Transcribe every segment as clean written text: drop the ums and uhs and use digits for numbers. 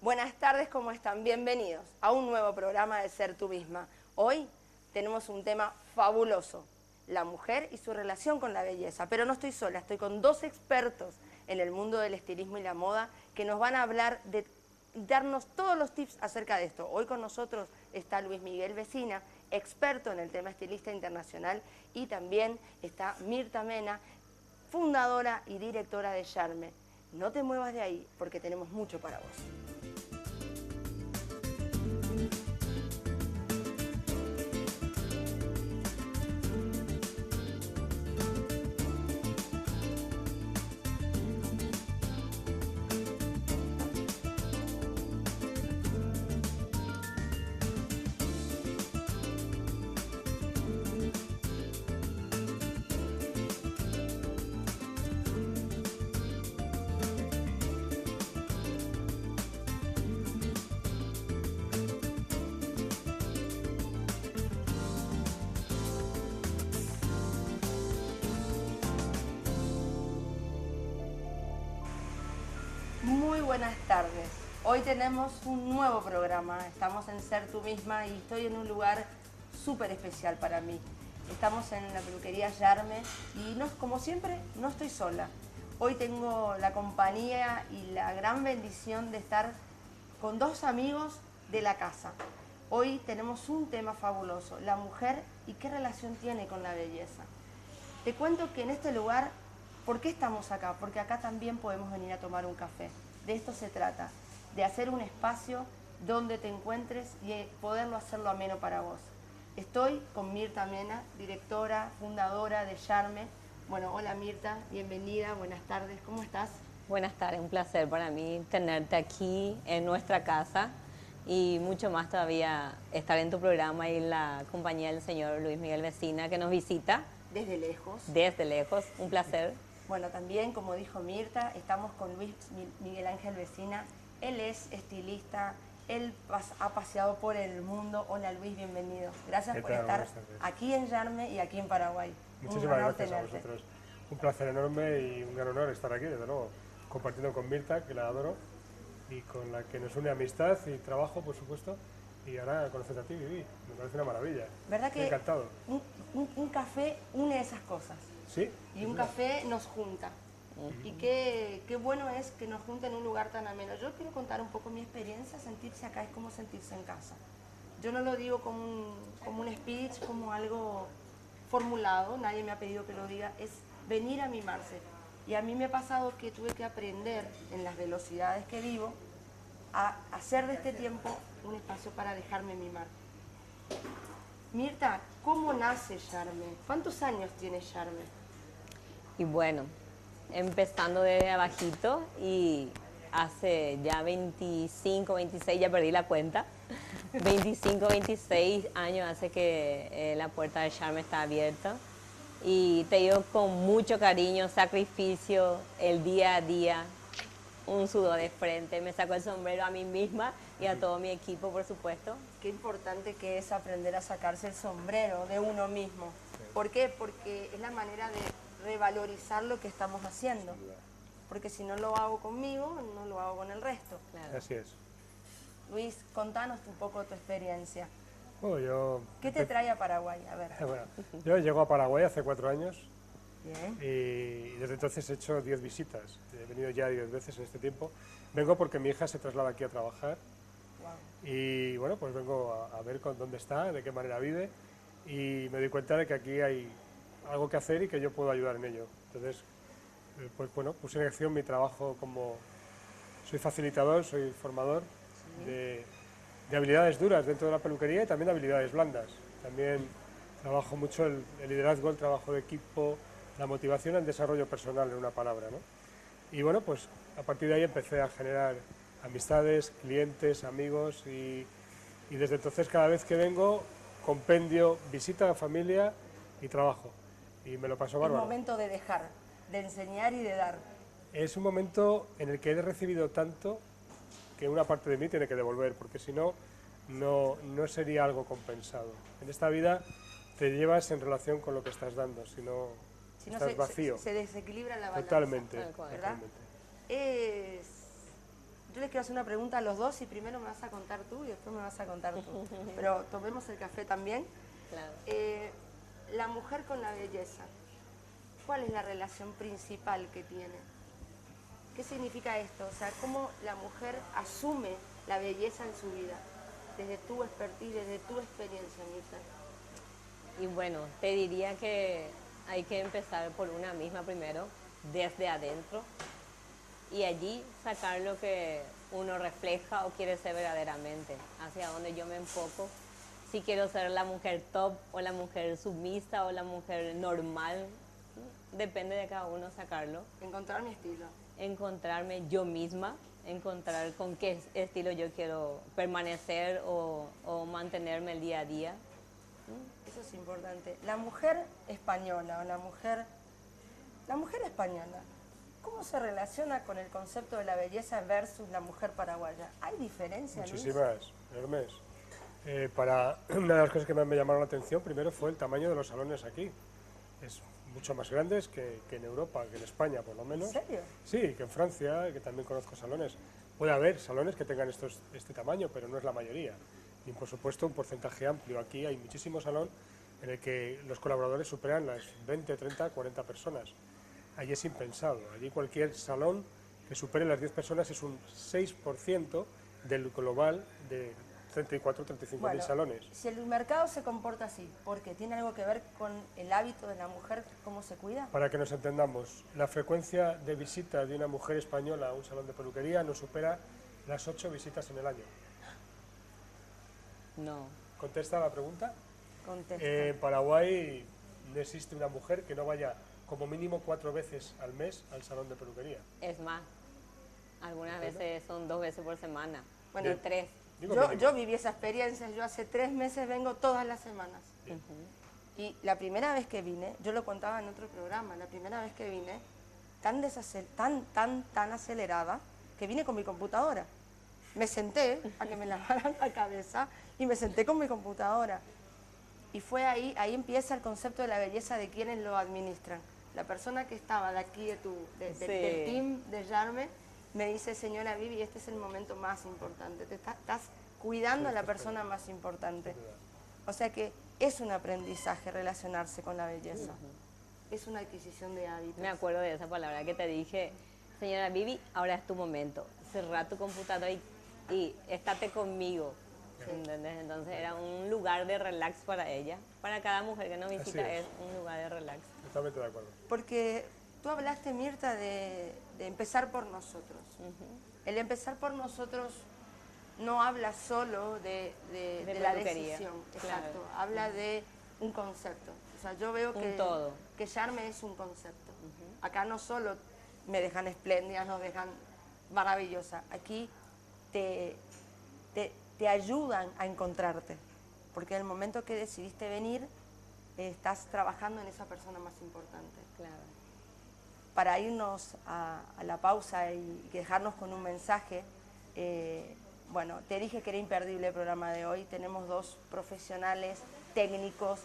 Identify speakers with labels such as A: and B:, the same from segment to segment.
A: Buenas tardes, ¿cómo están? Bienvenidos a un nuevo programa de Ser Tú Misma. Hoy tenemos un tema fabuloso, la mujer y su relación con la belleza. Pero no estoy sola, estoy con dos expertos en el mundo del estilismo y la moda que nos van a hablar de darnos todos los tips acerca de esto. Hoy con nosotros está Luis Miguel Vecina, experto en el tema estilista internacional, y también está Mirta Mena, fundadora y directora de Charme. No te muevas de ahí porque tenemos mucho para vos. Muy buenas tardes. Hoy tenemos un nuevo programa. Estamos en Ser Tú Misma y estoy en un lugar súper especial para mí. Estamos en la peluquería Charme y como siempre no estoy sola. Hoy tengo la compañía y la gran bendición de estar con dos amigos de la casa. Hoy tenemos un tema fabuloso, la mujer y qué relación tiene con la belleza. Te cuento que en este lugar, ¿por qué estamos acá? Porque acá también podemos venir a tomar un café. De esto se trata, de hacer un espacio donde te encuentres y poderlo hacerlo ameno para vos. Estoy con Mirta Mena, directora, fundadora de Charme. Bueno, hola Mirta, bienvenida, buenas tardes, ¿cómo estás?
B: Buenas tardes, un placer para mí tenerte aquí en nuestra casa y mucho más todavía estar en tu programa y en la compañía del señor Luis Miguel Vecina que nos visita.
A: Desde lejos.
B: Desde lejos, un placer.
A: Bueno, también, como dijo Mirta, estamos con Luis Miguel Ángel Vecina. Él es estilista, él ha paseado por el mundo. Hola Luis, bienvenido. Gracias por estar aquí en Charme y aquí en Paraguay.
C: Muchísimas gracias a vosotros. Un placer enorme y un gran honor estar aquí, desde luego, compartiendo con Mirta, que la adoro, y con la que nos une amistad y trabajo, por supuesto. Y ahora conocerte a ti, Vivi. Me parece una maravilla.
A: ¿Verdad que
C: encantado.
A: Un café une esas cosas?
C: Sí.
A: Y un café nos junta. Y qué bueno es que nos junte en un lugar tan ameno. Yo quiero contar un poco mi experiencia. Sentirse acá es como sentirse en casa. Yo no lo digo como un speech, como algo formulado. Nadie me ha pedido que lo diga. Es venir a mimarse. Y a mí me ha pasado que tuve que aprender en las velocidades que vivo a hacer de este tiempo un espacio para dejarme mimar. Mirta, ¿cómo nace Charme? ¿Cuántos años tiene Charme?
B: Y bueno, empezando de abajito y hace ya 25, 26, ya perdí la cuenta, 25, 26 años hace que la puerta de Charme está abierta. Y te digo con mucho cariño, sacrificio, el día a día, un sudor de frente, me saco el sombrero a mí misma y a todo mi equipo, por supuesto.
A: Qué importante que es aprender a sacarse el sombrero de uno mismo.
C: Sí.
A: ¿Por qué? Porque es la manera de revalorizar lo que estamos haciendo. Porque si no lo hago conmigo, no lo hago con el resto.
B: Claro.
C: Así es.
A: Luis, contanos un poco tu experiencia.
C: Bueno,
A: ¿Qué te trae a Paraguay? A ver.
C: Bueno, yo llego a Paraguay hace 4 años.
A: Bien.
C: Y desde entonces he hecho 10 visitas. He venido ya 10 veces en este tiempo. Vengo porque mi hija se traslada aquí a trabajar.
A: Wow.
C: Y bueno, pues vengo a ver dónde está, de qué manera vive. Y me doy cuenta de que aquí hay algo que hacer y que yo puedo ayudar en ello. Entonces, pues bueno, puse en acción mi trabajo como... Soy facilitador, soy formador de habilidades duras dentro de la peluquería y también de habilidades blandas. También trabajo mucho el liderazgo, el trabajo de equipo, la motivación, el desarrollo personal, en una palabra, ¿no? Y bueno, pues a partir de ahí empecé a generar amistades, clientes, amigos y desde entonces cada vez que vengo compendio, visita a familia y trabajo. Y me lo paso bárbaro.
A: Es momento de dejar, de enseñar y de dar.
C: Es un momento en el que he recibido tanto que una parte de mí tiene que devolver, porque si no, no sería algo compensado. En esta vida te llevas en relación con lo que estás dando, si no estás vacío.
A: Se desequilibra la balanza.
C: Totalmente,
A: ¿verdad?
C: totalmente.
A: Es Yo les quiero hacer una pregunta a los dos y primero me vas a contar tú y después me vas a contar tú. Pero tomemos el café también.
B: Claro.
A: La mujer con la belleza, ¿cuál es la relación principal que tiene? ¿Qué significa esto? O sea, ¿cómo la mujer asume la belleza en su vida? Desde tu expertise, desde tu experiencia, Mirta.
B: Y bueno, te diría que hay que empezar por una misma primero, desde adentro, y allí sacar lo que uno refleja o quiere ser verdaderamente, hacia donde yo me enfoco. Si quiero ser la mujer top o la mujer sumisa o la mujer normal, depende de cada uno sacarlo.
A: Encontrar mi estilo.
B: Encontrarme yo misma, encontrar con qué estilo yo quiero permanecer o mantenerme el día a día.
A: Eso es importante. La mujer española o la mujer española, ¿cómo se relaciona con el concepto de la belleza versus la mujer paraguaya? ¿Hay diferencia, Luis?
C: Muchísimas, enormes. Una de las cosas que más me llamaron la atención primero fue el tamaño de los salones aquí. Es mucho más grandes que en Europa, que en España por lo menos.
A: ¿En serio?
C: Sí, que en Francia, que también conozco salones. Puede haber salones que tengan este tamaño, pero no es la mayoría. Y por supuesto un porcentaje amplio. Aquí hay muchísimo salón en el que los colaboradores superan las 20, 30, 40 personas. Allí es impensado. Allí cualquier salón que supere las 10 personas es un 6% del global de 34, 35 mil salones.
A: Si el mercado se comporta así, ¿porque tiene algo que ver con el hábito de la mujer, cómo se cuida?
C: Para que nos entendamos, la frecuencia de visita de una mujer española a un salón de peluquería no supera las 8 visitas en el año.
B: No.
C: ¿Contesta la pregunta?
A: Contesta.
C: En Paraguay no existe una mujer que no vaya como mínimo 4 veces al mes al salón de peluquería.
B: Es más, algunas veces son 2 veces por semana,
A: Bueno,
B: y 3.
A: Yo viví esa experiencia, yo hace 3 meses vengo todas las semanas. Y la primera vez que vine, yo lo contaba en otro programa, la primera vez que vine, tan acelerada, que vine con mi computadora. Me senté a que me lavaran la cabeza y me senté con mi computadora. Y fue ahí empieza el concepto de la belleza de quienes lo administran. La persona que estaba de aquí, del team de Yarme, me dice, señora Vivi, este es el momento más importante. Estás cuidando a la persona más importante. O sea que es un aprendizaje relacionarse con la belleza. Es una adquisición de hábitos.
B: Me acuerdo de esa palabra que te dije, señora Vivi, ahora es tu momento. Cerrá tu computadora y estate conmigo. ¿Entendés? Entonces era un lugar de relax para ella. Para cada mujer que nos visita es un lugar de relax.
C: Totalmente de acuerdo.
A: Porque tú hablaste, Mirta, de empezar por nosotros. El empezar por nosotros no habla solo de la decisión. Exacto.
B: Claro.
A: Habla de un concepto. O sea, yo veo que Yarme es un concepto. Acá no solo me dejan espléndida, nos dejan maravillosa. Aquí te ayudan a encontrarte. Porque en el momento que decidiste venir, estás trabajando en esa persona más importante.
B: Claro.
A: Para irnos a la pausa y dejarnos con un mensaje, bueno, te dije que era imperdible el programa de hoy. Tenemos 2 profesionales, técnicos,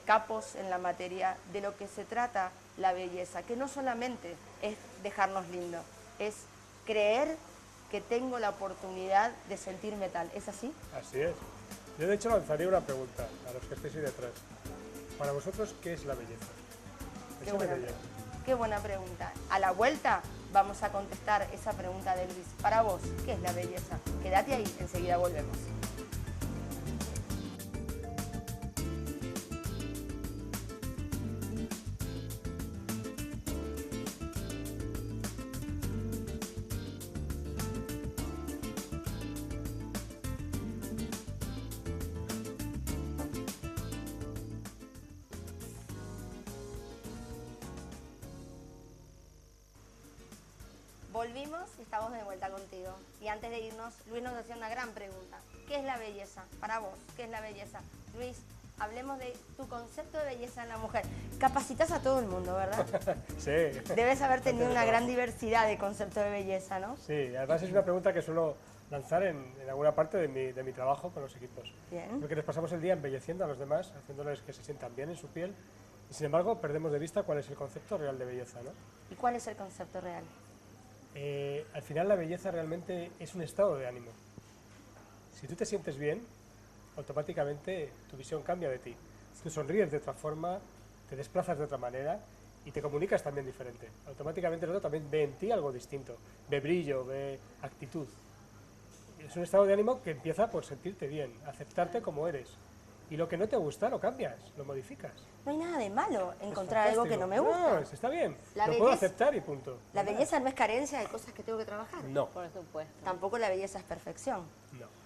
A: capos en la materia de lo que se trata la belleza, que no solamente es dejarnos lindos, es creer que tengo la oportunidad de sentirme tal. ¿Es así?
C: Así es. Yo de hecho lanzaría una pregunta a los que estéis ahí detrás. Para vosotros, ¿qué es la belleza?
A: Qué buena pregunta. A la vuelta vamos a contestar esa pregunta de Luis. Para vos, ¿qué es la belleza? Quédate ahí, enseguida volvemos. Volvimos y estamos de vuelta contigo. Y antes de irnos, Luis nos hacía una gran pregunta. ¿Qué es la belleza? Para vos, ¿qué es la belleza? Luis, hablemos de tu concepto de belleza en la mujer. Capacitas a todo el mundo, ¿verdad?
C: Sí.
A: Debes haber tenido una gran diversidad de conceptos de belleza, ¿no?
C: Sí, además es una pregunta que suelo lanzar en alguna parte de mi trabajo con los equipos.
A: Bien.
C: Porque nos pasamos el día embelleciendo a los demás, haciéndoles que se sientan bien en su piel, y sin embargo perdemos de vista cuál es el concepto real de belleza, ¿no?
A: ¿Y cuál es el concepto real?
C: al final la belleza realmente es un estado de ánimo. Si tú te sientes bien, automáticamente tu visión cambia de ti. Tú sonríes de otra forma, te desplazas de otra manera y te comunicas también diferente. Automáticamente el otro también ve en ti algo distinto, ve brillo, ve actitud. Es un estado de ánimo que empieza por sentirte bien, aceptarte como eres. Y lo que no te gusta lo cambias, lo modificas.
A: No hay nada de malo
C: Es
A: encontrar algo que
C: fantástico.
A: no me gusta.
C: No, está bien,
A: La
C: lo puedo
A: belleza-
C: aceptar y punto.
A: La belleza no es carencia de cosas que tengo que trabajar.
C: No,
B: Por supuesto.
A: Tampoco la belleza es perfección.
C: no.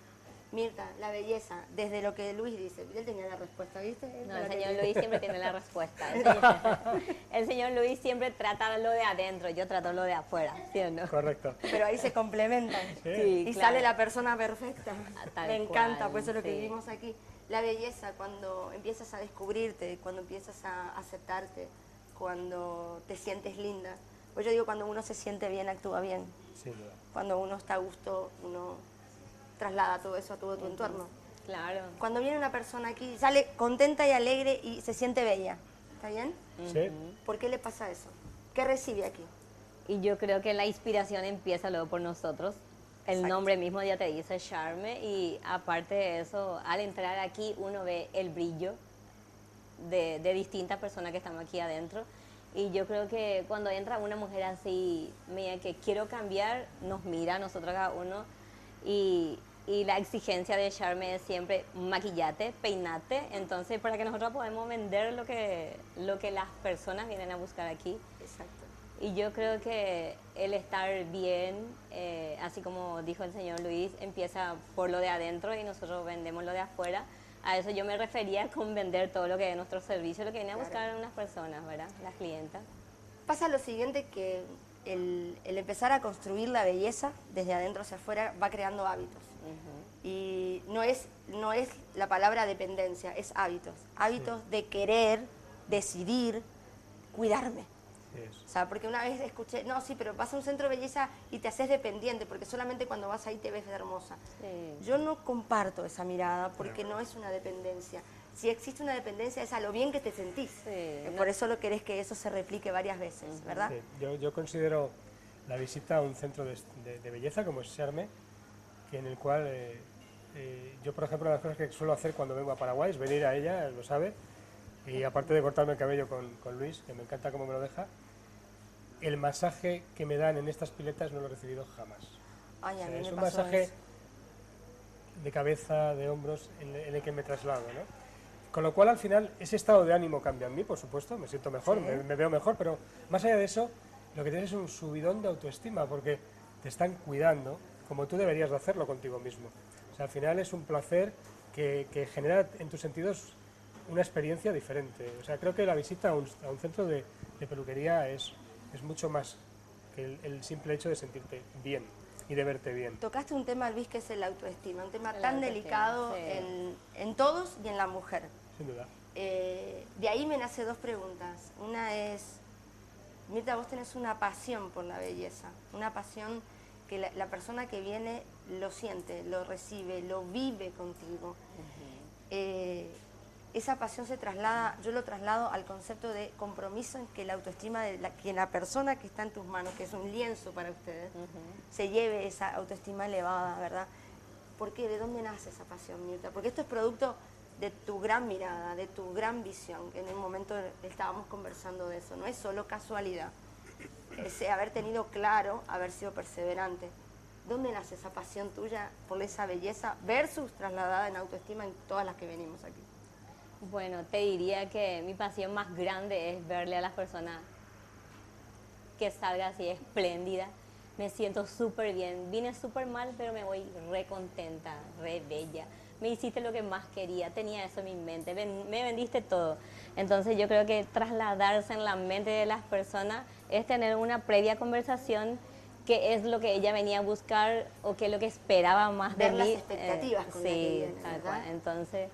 A: Mirta, la belleza, desde lo que Luis dice, él tenía la respuesta, ¿viste?
B: No, el señor Luis siempre tiene la respuesta. El señor Luis siempre trata lo de adentro, yo trato lo de afuera, ¿sí o no?
C: Correcto.
A: Pero ahí se complementan.
C: Sí.
A: Y
B: claro.
A: sale la persona perfecta.
B: Tal
A: Me encanta,
B: cual,
A: pues eso es lo que
B: sí.
A: vivimos aquí. La belleza, cuando empiezas a descubrirte, cuando empiezas a aceptarte, cuando te sientes linda. Pues yo digo, cuando uno se siente bien, actúa bien.
C: Sin duda.
A: Cuando uno está a gusto, uno traslada todo eso a todo tu entorno.
B: Claro.
A: Cuando viene una persona aquí, sale contenta y alegre y se siente bella. ¿Está bien?
C: Sí,
A: ¿Por qué le pasa eso? ¿Qué recibe aquí?
B: Y yo creo que la inspiración empieza luego por nosotros. El
A: Exacto.
B: nombre mismo ya te dice charme y aparte de eso, al entrar aquí uno ve el brillo de distintas personas que estamos aquí adentro. Y yo creo que cuando entra una mujer así, mira, que quiero cambiar, nos mira a nosotros cada uno y la exigencia de charme es siempre maquillate, peinate, entonces para que nosotros podamos vender lo que las personas vienen a buscar aquí.
A: Exacto.
B: Y yo creo que el estar bien, así como dijo el señor Luis, empieza por lo de adentro y nosotros vendemos lo de afuera. A eso yo me refería con vender todo lo que es nuestro servicio, lo que vienen a buscar unas personas, ¿verdad? Las clientas.
A: Pasa lo siguiente, que el empezar a construir la belleza desde adentro hacia afuera va creando hábitos. Y no es la palabra dependencia, es hábitos. Hábitos de querer, decidir, cuidarme.
C: sí es.
A: O sea, porque una vez escuché, no, sí, pero vas a un centro de belleza y te haces dependiente, porque solamente cuando vas ahí te ves hermosa.
B: Sí.
A: Yo no comparto esa mirada, porque no es una dependencia. Si existe una dependencia es a lo bien que te sentís.
B: Sí,
A: Por eso lo querés que eso se replique varias veces, ¿verdad?
C: Sí, yo considero la visita a un centro de belleza como es Charme, que en el cual yo, por ejemplo, una de las cosas que suelo hacer cuando vengo a Paraguay es venir a ella, lo sabe, y aparte de cortarme el cabello con Luis, que me encanta cómo me lo deja, el masaje que me dan en estas piletas no lo he recibido jamás.
A: Ay, a
C: O sea,
A: mí
C: es
A: me
C: un
A: pasó
C: masaje
A: eso.
C: de cabeza, de hombros, en el que me traslado, ¿no? Con lo cual, al final, ese estado de ánimo cambia en mí, por supuesto, me siento mejor,
A: Sí.
C: me veo mejor, pero más allá de eso, lo que tienes es un subidón de autoestima, porque te están cuidando como tú deberías de hacerlo contigo mismo. O sea, al final es un placer que genera en tus sentidos una experiencia diferente. O sea, creo que la visita a un centro de peluquería es mucho más que el simple hecho de sentirte bien y de verte bien.
A: Tocaste un tema, Luis, que es el autoestima, un tema
B: El
A: tan
B: autoestima,
A: delicado
B: sí.
A: en todos y en la mujer.
C: Sin duda.
A: De ahí me nace dos preguntas. Una es, Mirta, vos tenés una pasión por la belleza, una pasión que la persona que viene lo siente, lo recibe, lo vive contigo. Esa pasión se traslada, yo lo traslado al concepto de compromiso en que la autoestima de que la persona que está en tus manos, que es un lienzo para ustedes, se lleve esa autoestima elevada, ¿verdad? ¿Por qué? ¿De dónde nace esa pasión, Mirta? Porque esto es producto de tu gran mirada, de tu gran visión, que en un momento estábamos conversando de eso, no es solo casualidad, es haber tenido claro, haber sido perseverante. ¿Dónde nace esa pasión tuya por esa belleza versus trasladada en autoestima en todas las que venimos aquí?
B: Bueno, te diría que mi pasión más grande es verle a las personas que salga así espléndida. Me siento súper bien. Vine súper mal, pero me voy re contenta, re bella. Me hiciste lo que más quería, tenía eso en mi mente, me vendiste todo. Entonces yo creo que trasladarse en la mente de las personas es tener una previa conversación, qué es lo que ella venía a buscar o qué es lo que esperaba más
A: Ver
B: de
A: las
B: mí.
A: expectativas con las que
B: Sí,
A: viene,
B: tal
A: ¿verdad?
B: cual. Entonces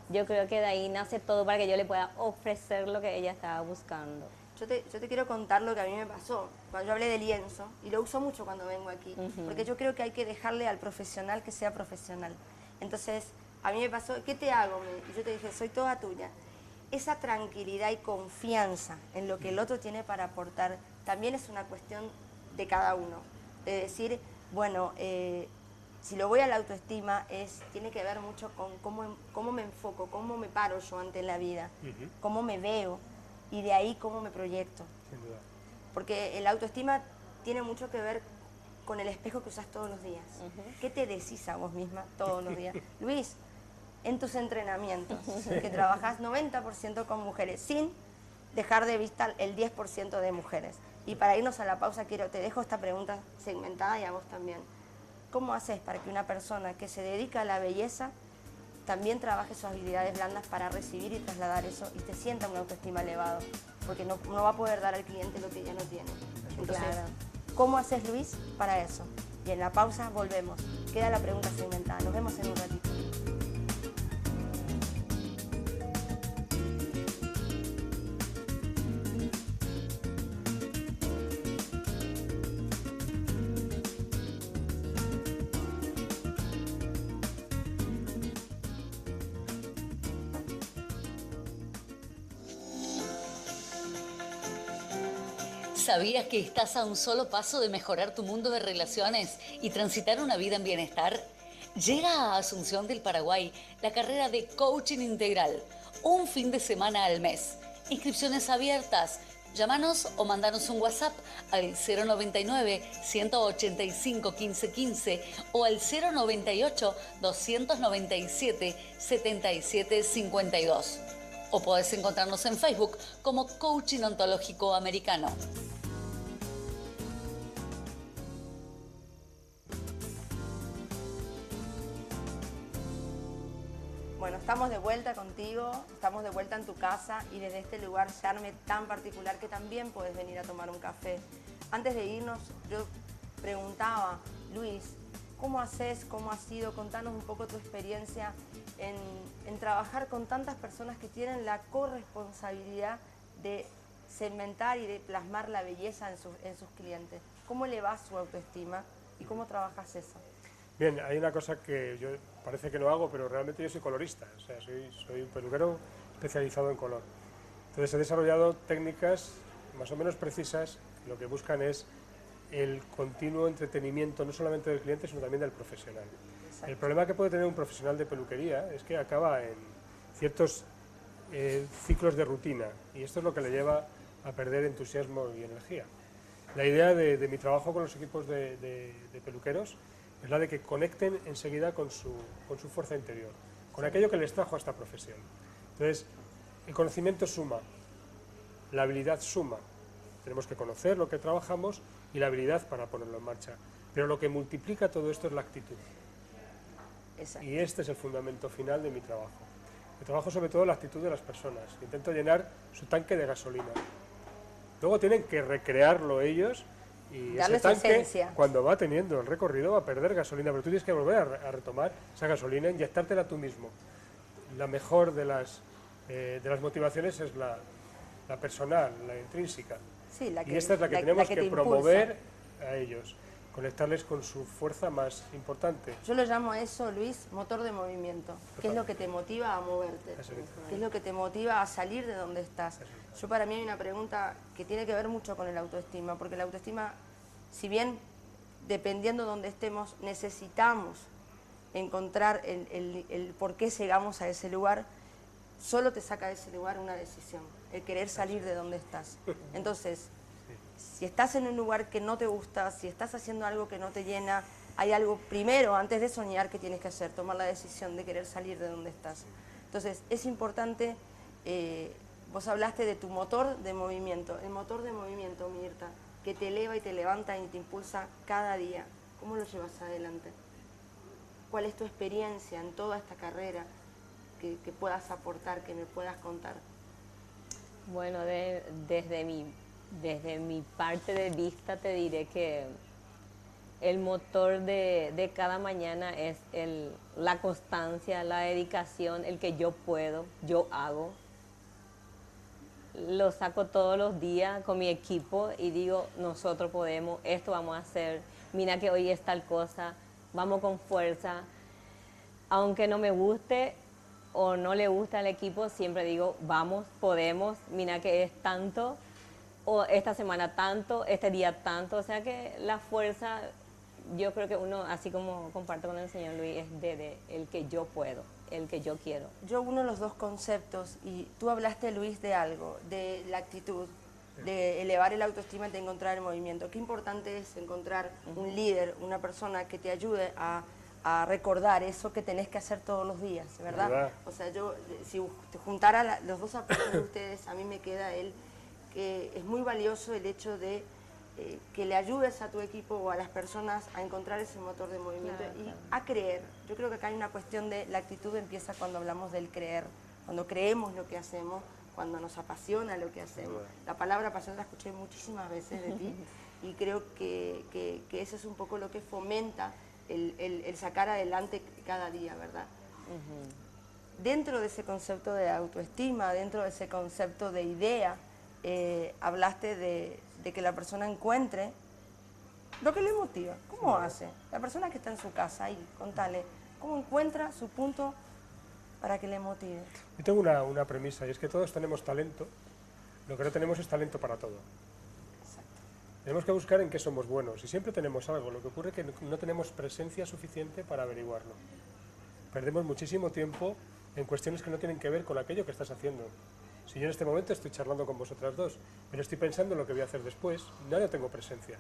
B: yo creo que de ahí nace todo para que yo le pueda ofrecer lo que ella estaba buscando.
A: Yo te quiero contar lo que a mí me pasó. Cuando yo hablé de lienzo, y lo uso mucho cuando vengo aquí, porque yo creo que hay que dejarle al profesional que sea profesional. Entonces, a mí me pasó, ¿qué te hago? Y yo te dije, soy toda tuya. Esa tranquilidad y confianza en lo que el otro tiene para aportar también es una cuestión de cada uno. de decir, bueno, si lo voy a la autoestima, tiene que ver mucho con cómo me enfoco, cómo me paro yo ante la vida, cómo me veo y de ahí cómo me proyecto.
C: Sin duda.
A: Porque el autoestima tiene mucho que ver con el espejo que usas todos los días. ¿Qué te decís a vos misma todos los días? Luis, en tus entrenamientos, que trabajás 90% con mujeres, sin dejar de vista el 10% de mujeres. Y para irnos a la pausa, te dejo esta pregunta segmentada y a vos también. ¿Cómo haces para que una persona que se dedica a la belleza también trabaje sus habilidades blandas para recibir y trasladar eso y te sienta una autoestima elevado? Porque no va a poder dar al cliente lo que ella no tiene. Entonces,
B: Claro.
A: ¿cómo haces, Luis, para eso? Y en la pausa volvemos. Queda la pregunta segmentada. Nos vemos en un ratito.
D: ¿Sabías que estás a un solo paso de mejorar tu mundo de relaciones y transitar una vida en bienestar? Llega a Asunción del Paraguay la carrera de Coaching Integral, un fin de semana al mes. Inscripciones abiertas. Llámanos o mandanos un WhatsApp al 099-185-1515 o al 098-297-7752. O podés encontrarnos en Facebook como Coaching Ontológico Americano.
A: Bueno, estamos de vuelta contigo, estamos de vuelta en tu casa y desde este lugar Charme tan particular que también puedes venir a tomar un café. Antes de irnos, yo preguntaba, Luis, ¿cómo haces? ¿Cómo ha sido? Contanos un poco tu experiencia en trabajar con tantas personas que tienen la corresponsabilidad de segmentar y de plasmar la belleza en sus clientes. ¿Cómo elevas su autoestima y cómo trabajas eso?
C: Bien, hay una cosa que yo parece que no hago, pero realmente yo soy colorista, o sea, soy un peluquero especializado en color. Entonces he desarrollado técnicas más o menos precisas que lo que buscan es el continuo entretenimiento, no solamente del cliente, sino también del profesional.
A: Exacto.
C: El problema que puede tener un profesional de peluquería es que acaba en ciertos ciclos de rutina, y esto es lo que le lleva a perder entusiasmo y energía. La idea de mi trabajo con los equipos de peluqueros es la de que conecten enseguida con su fuerza interior, con aquello que les trajo a esta profesión. Entonces, el conocimiento suma, la habilidad suma. Tenemos que conocer lo que trabajamos y la habilidad para ponerlo en marcha. Pero lo que multiplica todo esto es la actitud.
A: Exacto.
C: Y este es el fundamento final de mi trabajo. Mi trabajo sobre todo la actitud de las personas. Intento llenar su tanque de gasolina. Luego tienen que recrearlo ellos y
A: darle
C: ese
A: su
C: tanque,
A: esencia.
C: cuando va teniendo el recorrido, va a perder gasolina, pero tú tienes que volver a retomar esa gasolina, inyectártela tú mismo. La mejor de las motivaciones es la personal, la intrínseca.
A: Sí, la que,
C: y esta es la que tenemos que promover a ellos, conectarles con su fuerza más importante.
A: Yo lo llamo a eso, Luis, motor de movimiento. ¿Qué es lo que te motiva a moverte? ¿Qué es lo que te motiva a salir de donde estás? Yo, para mí hay una pregunta que tiene que ver mucho con el autoestima, porque la autoestima, si bien dependiendo de donde estemos, necesitamos encontrar el por qué llegamos a ese lugar, solo te saca de ese lugar una decisión, el querer salir de donde estás. Entonces, si estás en un lugar que no te gusta, si estás haciendo algo que no te llena, hay algo primero, antes de soñar, que tienes que hacer, tomar la decisión de querer salir de donde estás. Entonces, es importante, vos hablaste de tu motor de movimiento, el motor de movimiento, Mirta, que te eleva y te levanta y te impulsa cada día. ¿Cómo lo llevas adelante? ¿Cuál es tu experiencia en toda esta carrera que puedas aportar, que me puedas contar?
B: Bueno, desde mi parte de vista te diré que el motor de cada mañana es la constancia, la dedicación, el que yo puedo, yo hago. Lo saco todos los días con mi equipo y digo, nosotros podemos, esto vamos a hacer, mira que hoy es tal cosa, vamos con fuerza. Aunque no me guste o no le gusta al equipo, siempre digo, vamos, podemos, mira que es tanto, o esta semana tanto, este día tanto, o sea que la fuerza yo creo que uno, así como comparto con el señor Luis, es de el que yo puedo, el que yo quiero.
A: Yo uno los dos conceptos, y tú hablaste, Luis, de algo, de la actitud, de elevar el autoestima y de encontrar el movimiento. Qué importante es encontrar un líder, una persona que te ayude a recordar eso que tenés que hacer todos los días, ¿verdad? O sea, yo, si te juntara los dos aspectos de ustedes, a mí me queda que es muy valioso el hecho de que le ayudes a tu equipo o a las personas a encontrar ese motor de movimiento a creer. Yo creo que acá hay una cuestión de la actitud, empieza cuando hablamos del creer, cuando creemos lo que hacemos, cuando nos apasiona lo que hacemos. La palabra pasión la escuché muchísimas veces de ti y creo que eso es un poco lo que fomenta el sacar adelante cada día, ¿verdad? Dentro de ese concepto de autoestima, dentro de ese concepto de idea, hablaste de que la persona encuentre lo que le motiva. ¿Cómo hace? La persona que está en su casa, ahí, contale, ¿cómo encuentra su punto para que le motive?
C: Yo tengo una premisa, y es que todos tenemos talento, lo que no tenemos es talento para todo.
A: Exacto.
C: Tenemos que buscar en qué somos buenos, y siempre tenemos algo, lo que ocurre es que no tenemos presencia suficiente para averiguarlo. Perdemos muchísimo tiempo en cuestiones que no tienen que ver con aquello que estás haciendo. Si yo en este momento estoy charlando con vosotras dos, pero estoy pensando en lo que voy a hacer después, no tengo presencia.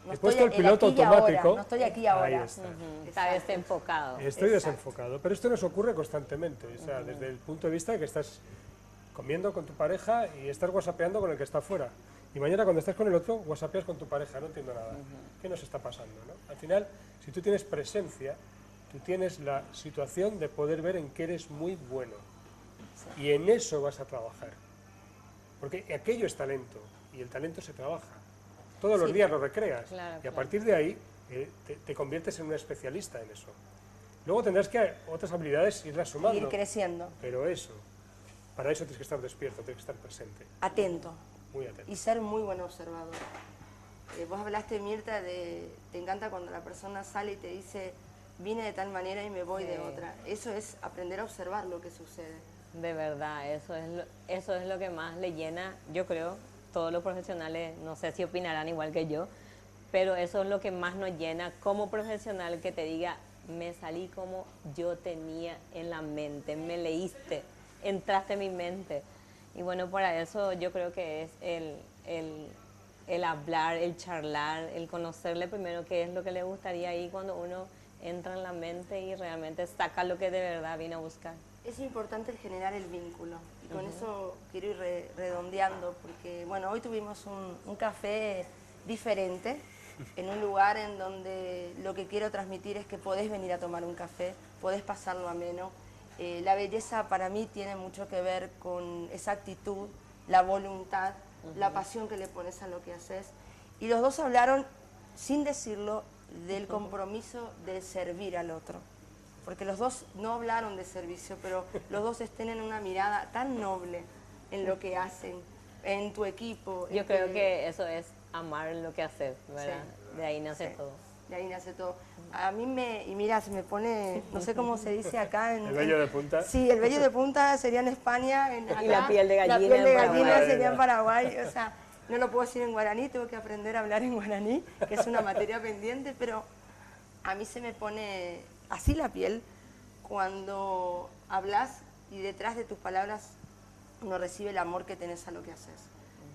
A: No
C: He puesto el
A: estoy
C: piloto
A: aquí
C: automático.
A: ahora, no estoy aquí ahora.
C: Ahí está.
B: Está desenfocado.
C: Estoy desenfocado, pero esto nos ocurre constantemente, o sea, desde el punto de vista de que estás comiendo con tu pareja y estás whatsappeando con el que está fuera. Y mañana cuando estás con el otro, whatsappeas con tu pareja, no entiendo nada. ¿Qué nos está pasando? ¿No? Al final, si tú tienes presencia, tú tienes la situación de poder ver en qué eres muy bueno. Y en eso vas a trabajar. Porque aquello es talento, y el talento se trabaja. Todos los días lo recreas, y a partir de ahí te conviertes en un especialista en eso. Luego tendrás que otras habilidades irlas sumando.
A: Ir creciendo.
C: Pero eso, para eso tienes que estar despierto, tienes que estar presente.
A: Atento.
C: Muy atento.
A: Y ser muy buen observador. Vos hablaste, Mirta, te encanta cuando la persona sale y te dice, vine de tal manera y me voy de otra. Eso es aprender a observar lo que sucede.
B: De verdad, eso es lo que más le llena, yo creo, todos los profesionales, no sé si opinarán igual que yo, pero eso es lo que más nos llena como profesional, que te diga, me salí como yo tenía en la mente, me leíste, entraste en mi mente. Y bueno, para eso yo creo que es el hablar, el charlar, el conocerle primero qué es lo que le gustaría ahí cuando uno entra en la mente y realmente saca lo que de verdad vino a buscar.
A: Es importante el generar el vínculo, y con eso quiero ir redondeando, porque bueno, hoy tuvimos un café diferente, en un lugar en donde lo que quiero transmitir es que podés venir a tomar un café, podés pasarlo ameno. La belleza para mí tiene mucho que ver con esa actitud, la voluntad, la pasión que le pones a lo que haces, y los dos hablaron, sin decirlo, del compromiso de servir al otro. Porque los dos no hablaron de servicio, pero los dos tienen una mirada tan noble en lo que hacen, en tu equipo.
B: Yo creo que eso es amar lo que haces, ¿verdad? Sí. De ahí nace todo.
A: De ahí nace todo. A mí y mira, se me pone, no sé cómo se dice acá.
C: ¿El vello de punta?
A: Sí, el vello de punta sería en España. Acá,
B: y la piel de gallina,
A: la piel de gallina sería en Paraguay. O sea, no lo puedo decir en guaraní, tengo que aprender a hablar en guaraní, que es una materia pendiente, pero a mí se me pone así la piel cuando hablas y detrás de tus palabras uno recibe el amor que tenés a lo que haces.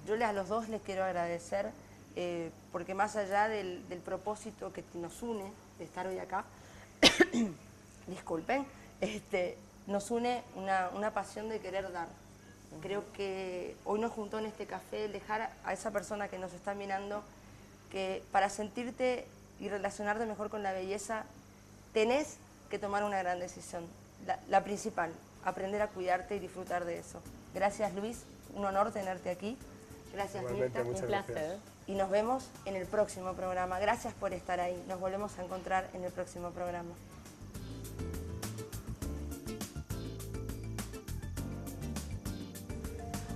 A: Yo a los dos les quiero agradecer porque más allá del propósito que nos une, de estar hoy acá, disculpen, nos une una pasión de querer dar. Creo que hoy nos juntó en este café el dejar a esa persona que nos está mirando que para sentirte y relacionarte mejor con la belleza tenés que tomar una gran decisión, la principal, aprender a cuidarte y disfrutar de eso. Gracias, Luis, un honor tenerte aquí. Gracias, Mirta.
B: Un placer.
A: Y nos vemos en el próximo programa. Gracias por estar ahí. Nos volvemos a encontrar en el próximo programa.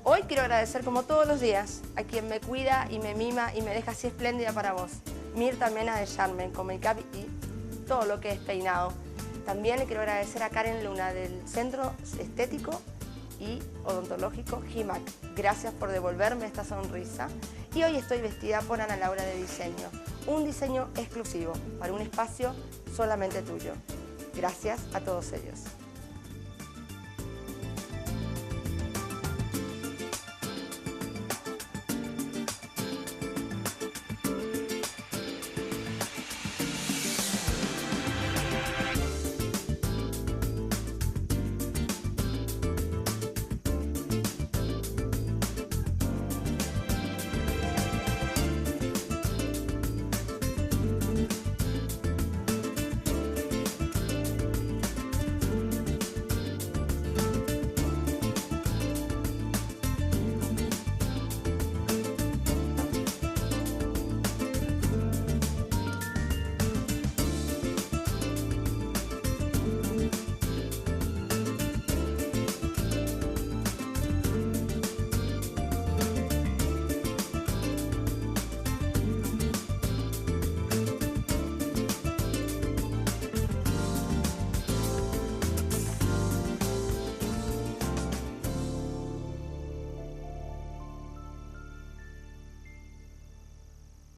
A: Hoy quiero agradecer, como todos los días, a quien me cuida y me mima y me deja así espléndida para vos. Mirta Mena de Charmen, con make-up y todo lo que es peinado. También le quiero agradecer a Karen Luna del Centro Estético y Odontológico GIMAC. Gracias por devolverme esta sonrisa. Y hoy estoy vestida por Ana Laura de Diseño. un diseño exclusivo para un espacio solamente tuyo. Gracias a todos ellos.